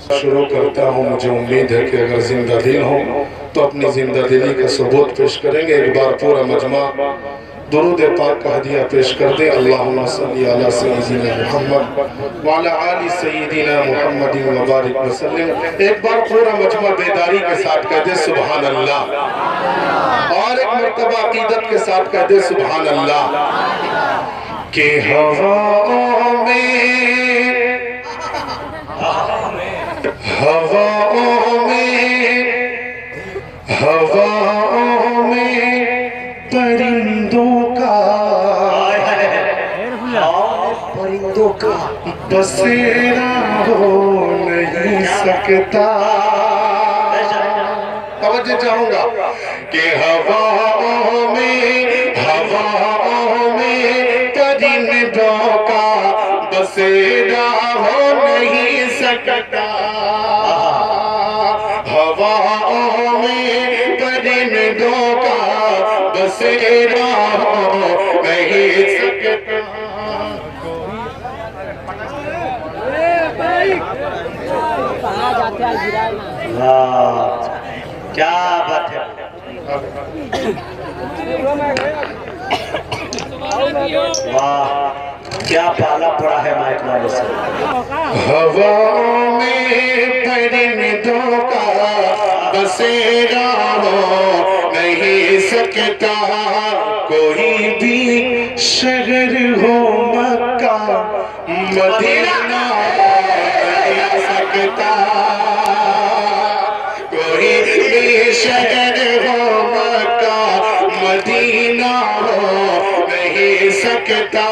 शुरू करता हूँ। मुझे उम्मीद है कि अगर जिंदा दिल हो तो अपनी जिंदा दिली का सबूत पेश करेंगे। एक बार पूरा मजमा दुरूद पाक का हदिया पेश कर दे। अल्लाहुम्मा सल्ली अला सय्यिदिना मुहम्मद व अला आलि सय्यिदिना मुहम्मद व बारिक वसल्लम। एक बार पूरा मजमा बेदारी के साथ कह दे सुभान अल्लाह, और एक मर्तबा अकीदत के साथ कह दे सुभान अल्लाह। के हवाओं में हवाओं में परिंदों का बसेरा हो नहीं सकता। तवज्जो चाहूंगा कि हवाओं में परिंदों का बसेरा हो नहीं सकता। हवाओं में परिंदों का बसेरा हो नहीं सकता। क्या बात है। वाह, क्या पाला पड़ा है माइक वाले से। हवाओं में परिंदों का बसेरा हो नहीं सकता। कोई भी शहर हो मक्का मदीना नहीं सकता। कोई भी शहर हो मक्का मदीना हो नहीं सकता।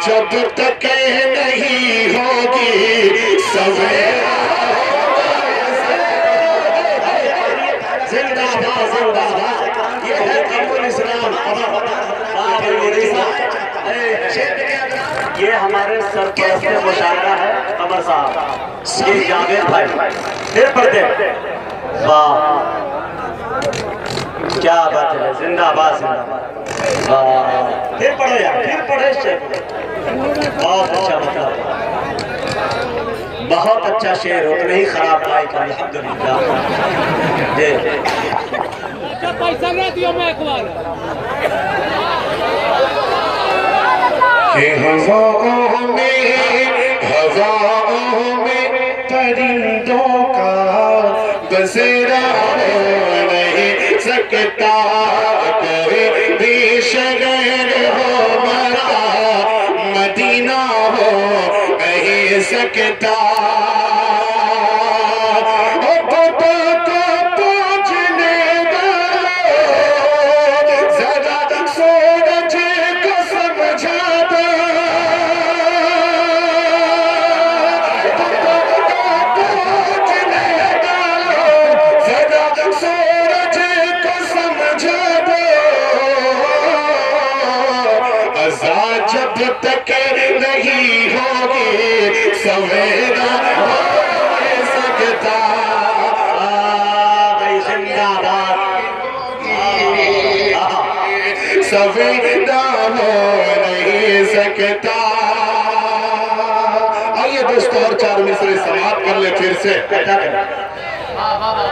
जब तक नहीं होगी सवेरा। जिंदाबाद जिंदाबाद। ये है अमर इस्लाम। ये हमारे सरपरस्त मुशायरा है अमर साहब, ये जावेद भाई। फिर पढ़ते। वाह क्या बात है। जिंदाबाद जिंदाबाद। फिर पढ़ो यार, फिर पढ़े। बहुत अच्छा मतलब, बहुत अच्छा शेर। उतना ही खराब माइक। अल्हम्दुलिल्लाह। पैसा नहीं दियो मैं एक बार। हवाओं में परिंदों का बसेरा हो नहीं सकता। कोई भी शहर हो मरा मदीना हो नहीं सकता। जब तक नहीं होगी सवेरा हो सकता। जिंदाबाद। सवेरा हो नहीं सकता। आइए दोस्तों और चार मिसरे समाप्त कर ले फिर से।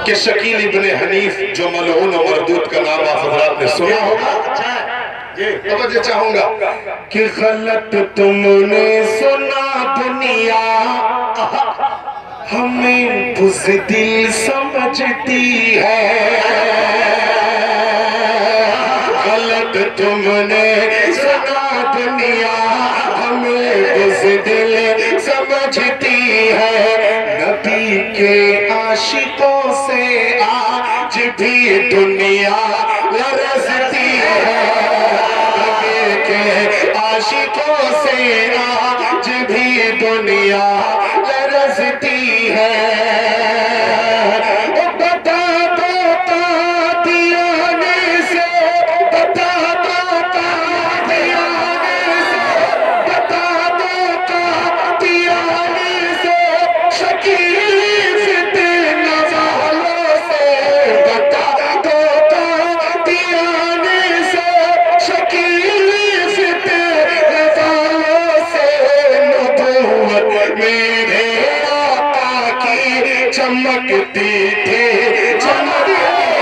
कि शकील इब्ने हनीफ जो मलऊन और मरदूद का नाम आप हजरात ने सुना होगा। तवज्जो चाहूंगा कि गलत तुमने सुना दुनिया हमें बुज़दिल समझती है। गलत तुमने सुना दुनिया हमें बुज़दिल समझती है। नबी के आशिकों से आज भी दुनिया लरज़ती है। नबी के आशिकों से आज भी दुनिया लरज़ती है। बता दो कादियाने से, बता दो कादियाने से, बता दो कादियाने से, शकील फितने वालों से, बता दो कादियाने से, शकील फितने वालों से। नबूवत मेरे आका की चमकती थी, चमकती